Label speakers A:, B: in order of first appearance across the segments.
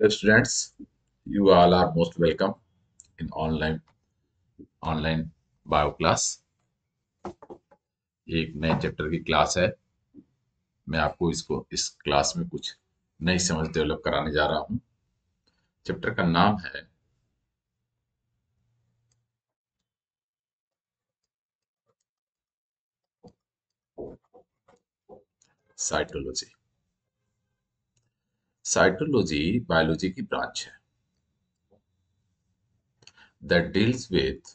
A: Hello students, you all are most welcome in online bio class। एक नए chapter की class है। मैं आपको इस क्लास में कुछ नई समझ डेवलप कराने जा रहा हूँ। चैप्टर का नाम है साइटोलॉजी। साइटोलॉजी बायोलॉजी की ब्रांच है that deals with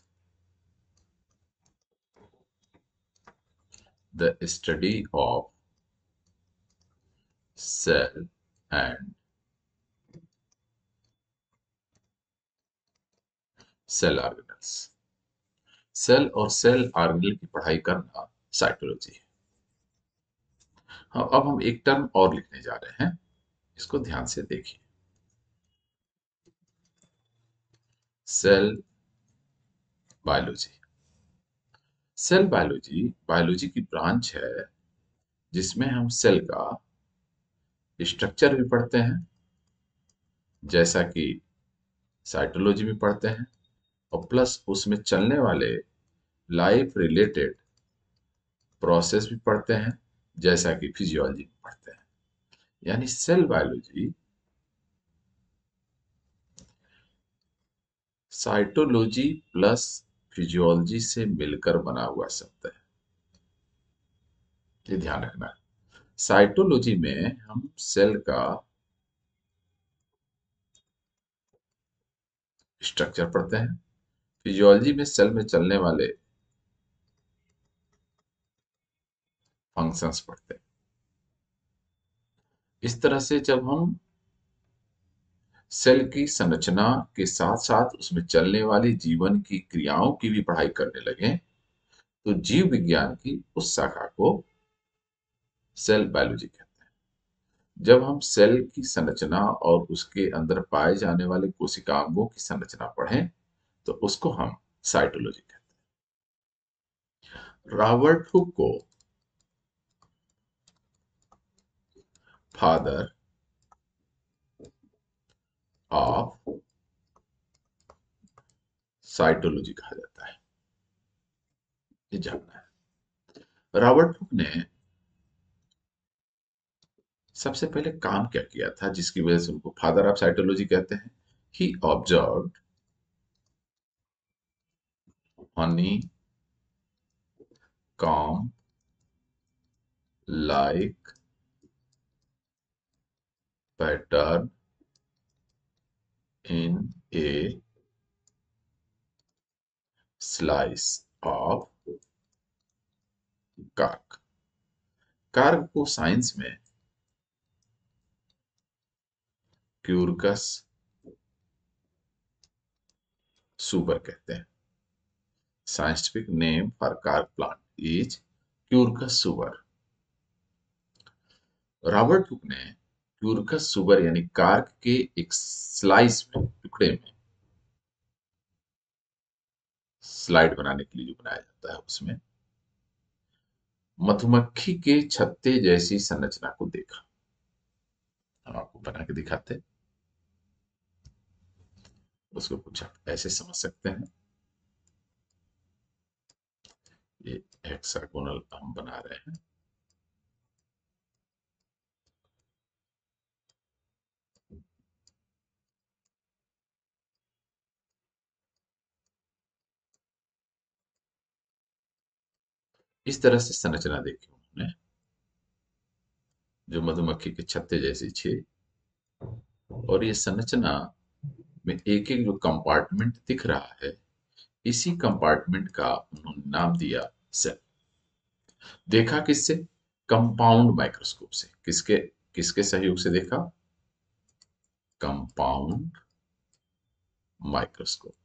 A: the study of cell and cell organelles. Cell और सेल ऑर्गेनल की पढ़ाई करना साइटोलॉजी है। हाँ, अब हम एक टर्म और लिखने जा रहे हैं, इसको ध्यान से देखिए। Cell biology. Cell biology biology की ब्रांच है जिसमें हम सेल का स्ट्रक्चर भी पढ़ते हैं, जैसा कि साइटोलॉजी में पढ़ते हैं, और प्लस उसमें चलने वाले लाइफ रिलेटेड प्रोसेस भी पढ़ते हैं, जैसा कि फिजियोलॉजी में पढ़ते हैं। यानी cell biology cytology plus physiology से मिलकर बना हुआ शब्द है, ये ध्यान रखना है। साइटोलॉजी में हम सेल का स्ट्रक्चर पढ़ते हैं, फिजियोलॉजी में सेल में चलने वाले फंक्शंस पढ़ते हैं। इस तरह से जब हम सेल की संरचना के साथ साथ उसमें चलने वाली जीवन की क्रियाओं की भी पढ़ाई करने लगे, तो जीव विज्ञान की उस शाखा को सेल बायोलॉजी कहते हैं। जब हम सेल की संरचना और उसके अंदर पाए जाने वाले कोशिकांगों की संरचना पढ़ें, तो उसको हम साइटोलॉजी कहते हैं। रॉबर्ट हुक को फादर ऑफ साइटोलॉजी कहा जाता है, ये जानना है। रॉबर्ट हुक ने सबसे पहले काम क्या किया था जिसकी वजह से उनको फादर ऑफ साइटोलॉजी कहते हैं? He observe honeycomb like pattern in a slice of cork. Cork को साइंस में क्यूरकस सुपर कहते हैं। Scientific name for cork plant is Quercus suber. Robert Hooke ने क्यूरकस सुपर यानी कार्क के एक स्लाइस में, टुकड़े में, स्लाइड बनाने के लिए जो बनाया जाता है, उसमें मधुमक्खी के छत्ते जैसी संरचना को देखा। हम आपको बना के दिखाते, उसको कुछ आप ऐसे समझ सकते हैं। ये हेक्सागोनल हम बना रहे हैं। इस तरह से संरचना देखी उन्होंने, जो मधुमक्खी के छत्ते जैसी थी, और ये संरचना में एक एक जो कंपार्टमेंट दिख रहा है, इसी कंपार्टमेंट का उन्होंने नाम दिया सेल। देखा किससे? कंपाउंड माइक्रोस्कोप से। किसके किसके सहयोग से देखा? Compound microscope.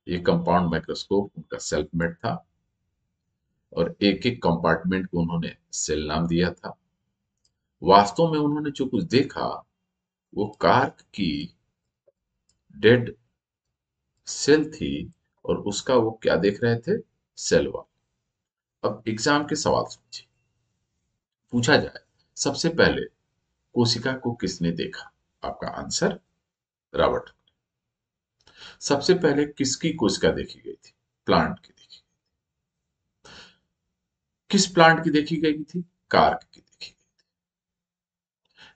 A: ये कंपाउंड माइक्रोस्कोप उनका सेल्फ मेड था, और एक एक कंपार्टमेंट को उन्होंने सेल नाम दिया था। वास्तव में उन्होंने जो कुछ देखा, वो कार्क की डेड सेल थी, और उसका वो क्या देख रहे थे? Cell wall. अब एग्जाम के सवाल समझिए। पूछा जाए सबसे पहले कोशिका को किसने देखा? आपका आंसर रॉबर्ट। सबसे पहले किसकी कोशिका देखी गई थी? प्लांट की देखी। किस प्लांट की देखी गई थी? कार्क की देखी गई।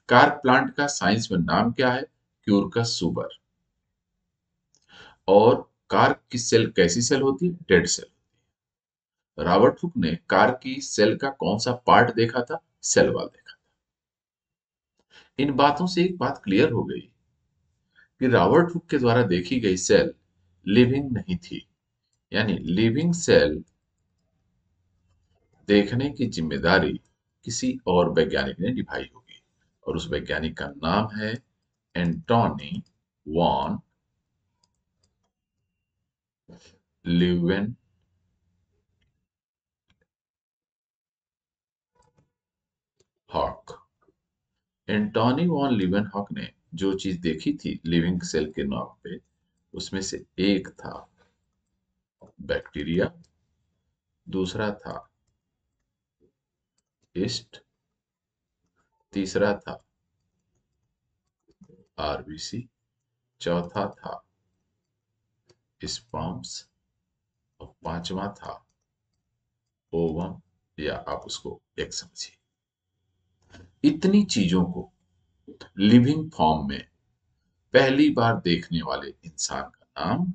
A: कार्क प्लांट का साइंस में नाम क्या है? क्यूरकस सुबर। और कार्क की सेल कैसी सेल होती है? Dead cell. रॉबर्ट हुक ने कार्क की सेल का कौन सा पार्ट देखा था? सेल वॉल देखा था। इन बातों से एक बात क्लियर हो गई कि रॉबर्ट हुक के द्वारा देखी गई सेल लिविंग नहीं थी, यानी लिविंग सेल देखने की जिम्मेदारी किसी और वैज्ञानिक ने निभाई होगी, और उस वैज्ञानिक का नाम है Antonie van Leeuwenhoek. Antonie van Leeuwenhoek ने जो चीज देखी थी लिविंग सेल के नाम पे, उसमें से एक था बैक्टीरिया, दूसरा था ईस्ट, तीसरा था आरबीसी, चौथा था स्पर्म्स, और पांचवा था ओवम, या आप उसको एक समझिए। इतनी चीजों को लिविंग फॉर्म में पहली बार देखने वाले इंसान का नाम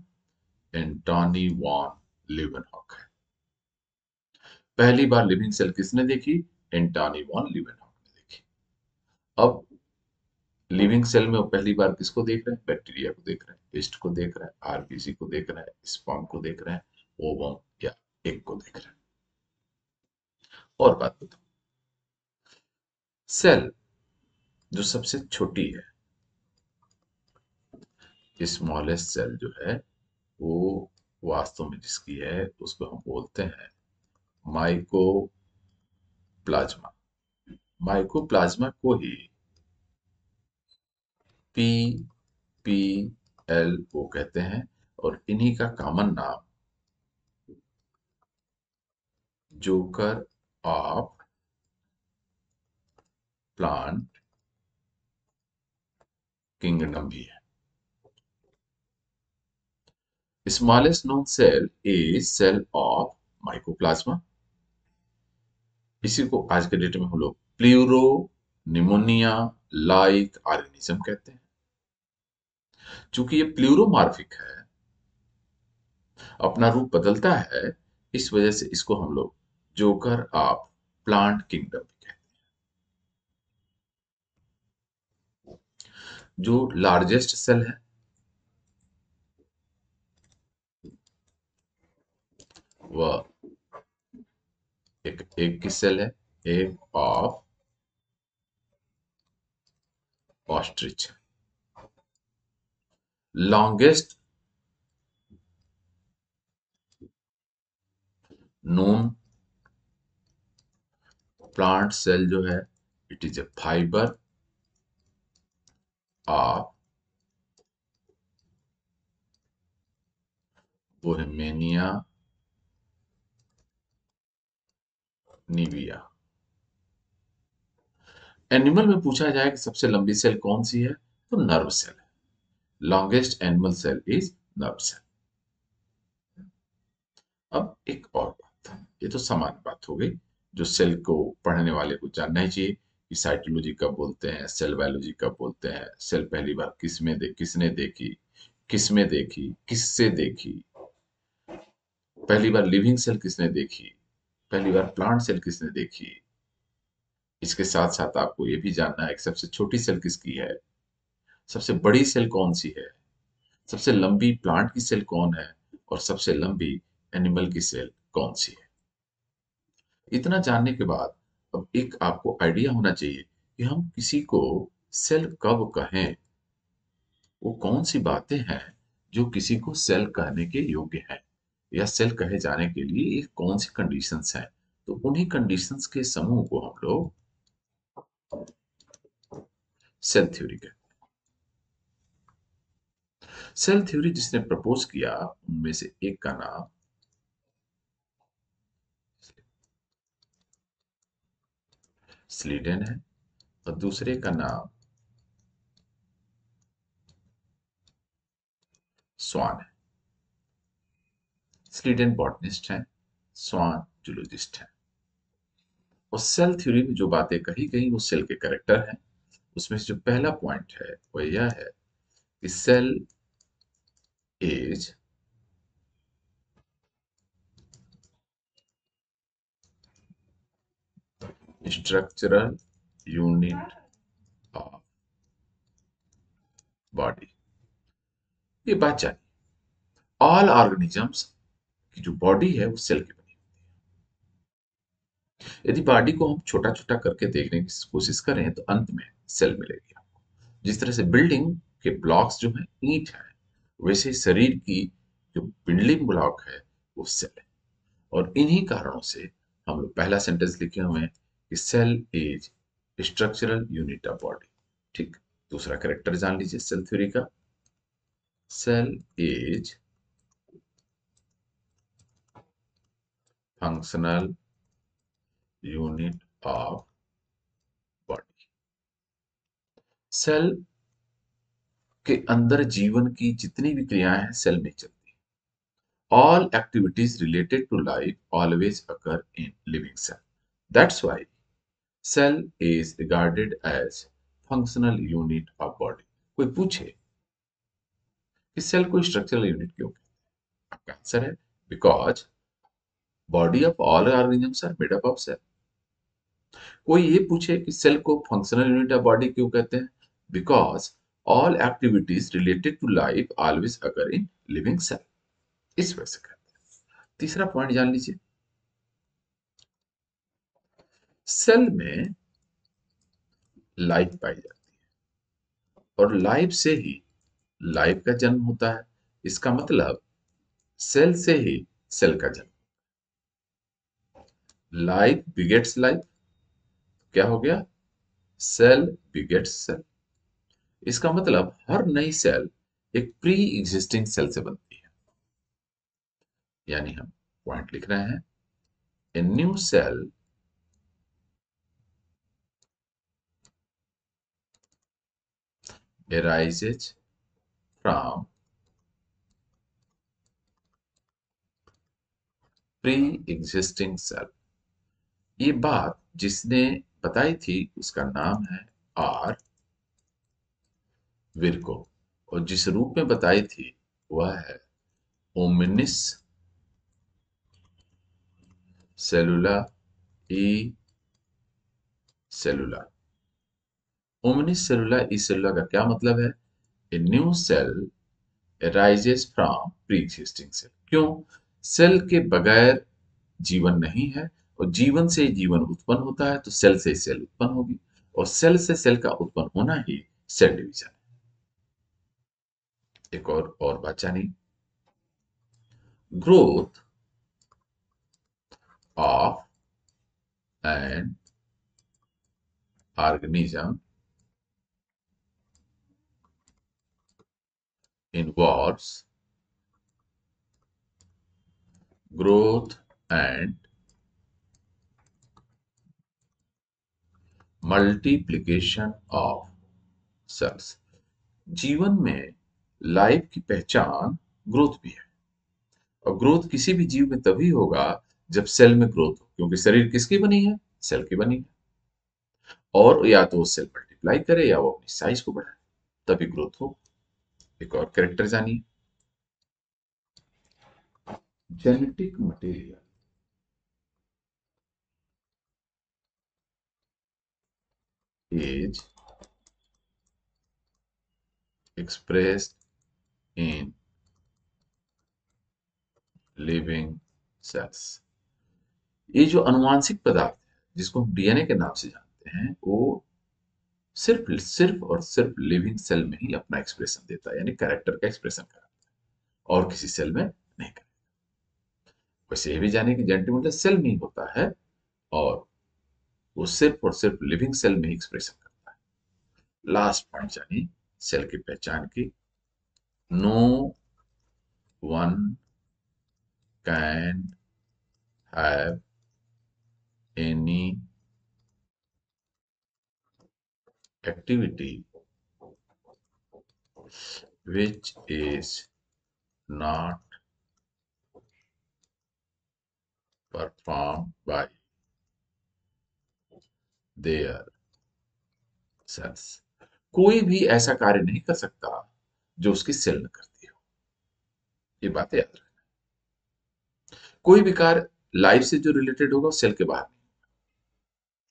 A: एंटोनी वॉन ल्यूवेनहॉक है। पहली बार लिविंग सेल किसने देखी? एंटोनी वॉन ल्यूवेनहॉक ने देखी। अब लिविंग सेल में वो पहली बार किसको देख रहे हैं? बैक्टीरिया को देख रहे हैं, ईस्ट को देख रहे हैं, आरबीसी को देख रहे हैं, स्पर्म को देख रहे हैं, ओवम या एग को देख रहे हैं। और बात बताओ, सेल जो सबसे छोटी है, स्मॉलेस्ट सेल जो है, वो वास्तव में जिसकी है उसको हम बोलते हैं माइकोप्लाज्मा। माइकोप्लाज्मा को ही पी पी एल ओ कहते हैं, और इन्हीं का कॉमन नाम जोकर ऑफ प्लांट किंगडम भी है। Smallest known cell is cell of mycoplasma. इसी को आज के डेट में हम लोग प्लूरो निमोनिया लाइक ऑर्गेनिज्म कहते हैं। चूंकि ये प्लूरोमार्फिक है, अपना रूप बदलता है, इस वजह से इसको हम लोग जोकर ऑफ प्लांट किंगडम भी कहते हैं। जो लार्जेस्ट सेल है वह एक एग की सेल है, egg of ostrich. Longest known plant cell जो है, it is a fibre of Boehmeria nivea. Animal में पूछा जाए कि सबसे लंबी सेल कौन सी है, तो नर्व सेल है। Longest animal cell is nerve cell. अब एक और बात, ये तो सामान्य बात हो गई जो सेल को पढ़ने वाले को जानना ही चाहिए कि साइटोलॉजी कब बोलते हैं, सेल बायोलॉजी कब बोलते हैं, सेल पहली बार किसने देखी, किसमें देखी, किससे देखी, पहली बार लिविंग सेल किसने देखी, पहली बार प्लांट सेल किसने देखी। इसके साथ साथ आपको ये भी जानना है कि सबसे छोटी सेल किसकी है, सबसे बड़ी सेल कौन सी है, सबसे लंबी प्लांट की सेल कौन है, और सबसे लंबी एनिमल की सेल कौन सी है। इतना जानने के बाद अब एक आपको आइडिया होना चाहिए कि हम किसी को सेल कब कहें, वो कौन सी बातें हैं जो किसी को सेल कहने के योग्य हैं, या सेल कहे जाने के लिए ये कौन सी कंडीशंस हैं। तो उन्हीं कंडीशंस के समूह को हम लोग सेल थ्योरी कहते हैं। सेल थ्योरी जिसने प्रपोज किया उनमें से एक का नाम स्लीडन है, और दूसरे का नाम स्वान है। स्वीडन बॉटनिस्ट हैं, स्वान जूलॉजिस्ट हैं। और सेल थ्योरी में जो बातें कही गई वो सेल के कैरेक्टर हैं। उसमें से जो पहला पॉइंट है वो यह है कि cell is structural unit of body. ये बात चाहिए, ऑल ऑर्गेनिजम्स की जो बॉडी है वो सेल की बनी। यदि बॉडी को हम छोटा छोटा करके देखने की कोशिश करें तो अंत में सेल मिलेगी आपको। जिस तरह से बिल्डिंग के ब्लॉक्स जो हैं ईंट है, वैसे ही शरीर की जो बिल्डिंग ब्लॉक है वो सेल है। और इन्हीं कारणों से हम लोग पहला सेंटेंस लिखे हुए हैं कि cell is structural unit of body. ठीक। दूसरा कैरेक्टर जान लीजिए सेल थ्योरी का। Cell is functional unit of body. Cell के अंदर जीवन की जितनी भी क्रियाएं हैं सेल में चलती हैं। All activities related to life always occur in living cell. That's why cell is regarded as functional unit of body. कोई पूछे कि सेल को स्ट्रक्चरल यूनिट क्यों कहते हैं, आपका आंसर है because body of all organisms are made up of cell. कोई ये पूछे कि सेल को फंक्शनल यूनिट ऑफ बॉडी क्यों कहते हैं, because all activities related to life always occur in living cell. इस वजह से कहते हैं। तीसरा पॉइंट जान लीजिए। सेल में लाइफ पाई जाती है और लाइफ से ही लाइफ का जन्म होता है। इसका मतलब सेल से ही सेल का जन्म। Life begets life. क्या हो गया? Cell begets cell. इसका मतलब हर नई सेल एक प्री एग्जिस्टिंग सेल से बनती है। यानी हम पॉइंट लिख रहे हैं, a new cell arises from pre existing cell. ये बात जिसने बताई थी उसका नाम है आर विर्को। और जिस रूप में बताई थी वह है ओमिनिस सेलुला ई सेलुला। ओमिनिस सेलुला ई सेलुला का क्या मतलब है? A new cell arises from pre-existing cell. क्यों? सेल के बगैर जीवन नहीं है और जीवन से जीवन उत्पन्न होता है तो सेल से सेल उत्पन्न होगी और सेल से सेल का उत्पन्न होना ही सेल डिवीजन है। एक और बात जानिए। Growth of an organism involves growth and multiplication of cells। जीवन में लाइफ की पहचान ग्रोथ भी है। और ग्रोथ किसी भी जीव में तभी होगा जब सेल में ग्रोथ हो, क्योंकि शरीर किसकी बनी है? सेल की बनी है। और या तो वो सेल मल्टीप्लाई करे या वो अपनी साइज को बढ़ाए, तभी ग्रोथ हो। एक और कैरेक्टर जानिए। Genetic material is expressed in living cells। ये जो अनुवांशिक पदार्थ है जिसको हम डीएनए के नाम से जानते हैं वो सिर्फ सिर्फ और सिर्फ लिविंग सेल में ही अपना एक्सप्रेशन देता है, यानी कैरेक्टर का एक्सप्रेशन कराता है और किसी सेल में नहीं करता। वैसे ये भी जाने कि जेनेटिक मतलब सेल में ही होता है और वो सिर्फ और सिर्फ लिविंग सेल में ही एक्सप्रेशन करता है। लास्ट पॉइंट जानिए सेल की पहचान की। No one can have any activity which is not performed by their cells। कोई भी ऐसा कार्य नहीं कर सकता जो उसकी सेल न करती हो। ये बात याद रखना। कोई भी कार्य लाइफ से जो रिलेटेड होगा सेल के बाहर नहीं,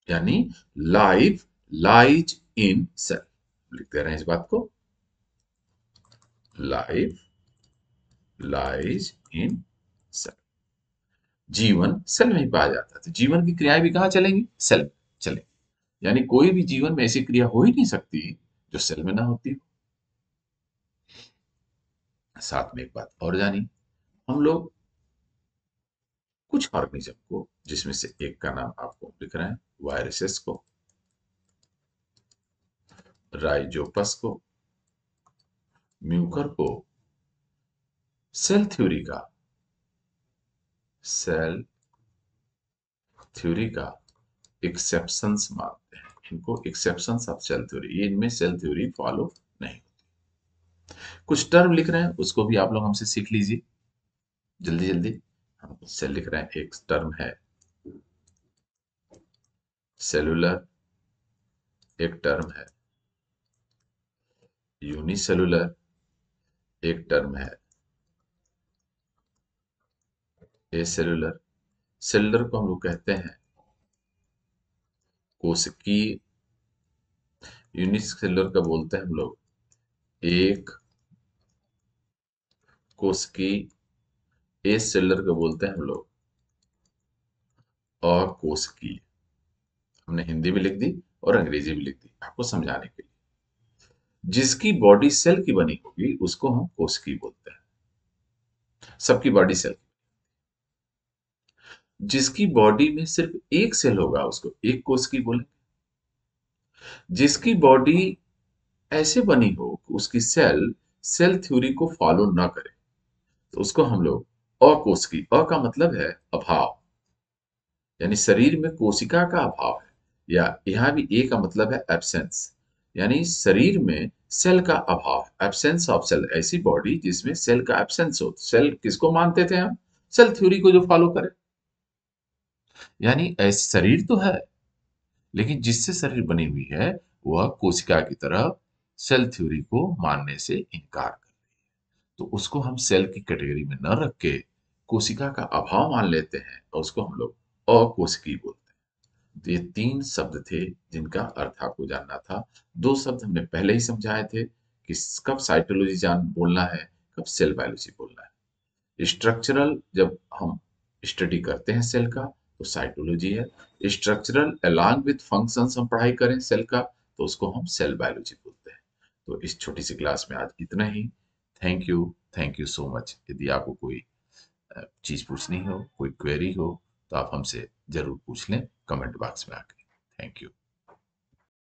A: यानी लाइफ लाइज इन सेल। लिख दे रहे हैं इस बात को, लाइफ लाइज इन सेल। जीवन सेल में ही पाया जाता है, तो जीवन की क्रियाएं भी कहां चलेंगी? सेल में चलेंगी। यानी कोई भी जीवन में ऐसी क्रिया हो ही नहीं सकती जो सेल में ना होती हो। साथ में एक बात और जानी, हम लोग कुछ ऑर्गेनिज्म को, जिसमें से एक का नाम आपको लिख रहे हैं, वायरसेस को, राइजोपस को, म्यूकर को, सेल थ्योरी का एक्सेप्शंस मानते हैं। इनको एक्सेप्शंस ऑफ सेल थ्योरी, ये इनमें सेल थ्योरी फॉलो नहीं होती। कुछ टर्म लिख रहे हैं, उसको भी आप लोग हमसे सीख लीजिए जल्दी जल्दी। हम सेल लिख रहे हैं, एक टर्म है सेलुलर, एक टर्म है यूनिसेलुलर, एक टर्म है एसेलुलर। सेलुलर को हम लोग कहते हैं कोशिकीय, यूनिसेलुलर का बोलते हैं हम लोग एक कोशिकीय, एसेलुलर का बोलते हैं हम लोग अकोशिकीय। हमने हिंदी में लिख दी और अंग्रेजी में लिख दी आपको समझाने के लिए। जिसकी बॉडी सेल की बनी होगी उसको हम कोशिकीय बोलते हैं, सबकी बॉडी सेल। जिसकी बॉडी में सिर्फ एक सेल होगा उसको एक कोशिकीय बोलेंगे। जिसकी बॉडी ऐसे बनी हो कि उसकी सेल सेल थ्योरी को फॉलो ना करे तो उसको हम लोग अकोशिकीय, अ का मतलब है अभाव, यानी शरीर में कोशिका का अभाव है, या यहां भी ए का मतलब है एब्सेंस, यानी शरीर में सेल का अभाव, एब्सेंस ऑफ सेल। ऐसी बॉडी जिसमें सेल का एब्सेंस हो। सेल किसको मानते थे हम? सेल थ्योरी को जो फॉलो करे। यानी ऐसी शरीर तो है, लेकिन जिससे शरीर बनी हुई है वह कोशिका की तरह सेल थ्योरी को मानने से इनकार कर रही है। तो उसको हम सेल की कैटेगरी में न रख के कोशिका का अभाव मान लेते हैं और उसको हम लोग अकोशिकीय बोलते हैं। तो ये तीन शब्द थे जिनका अर्थ आपको जानना था। दो शब्द हमने पहले ही समझाए थे कि कब साइटोलॉजी जान बोलना है, कब सेल बायोलॉजी बोलना है। स्ट्रक्चरल जब हम स्टडी करते हैं सेल का तो साइटोलॉजी है। स्ट्रक्चरल अलॉन्ग विथ फंक्शंस हम पढ़ाई करें सेल का तो उसको हम सेल बायोलॉजी बोलते हैं। तो इस छोटी सी क्लास में आज इतना ही। Thank you so much. यदि आपको कोई चीज पूछनी हो, कोई क्वेरी हो तो आप हमसे जरूर पूछ लें कमेंट बॉक्स में आके। Thank you.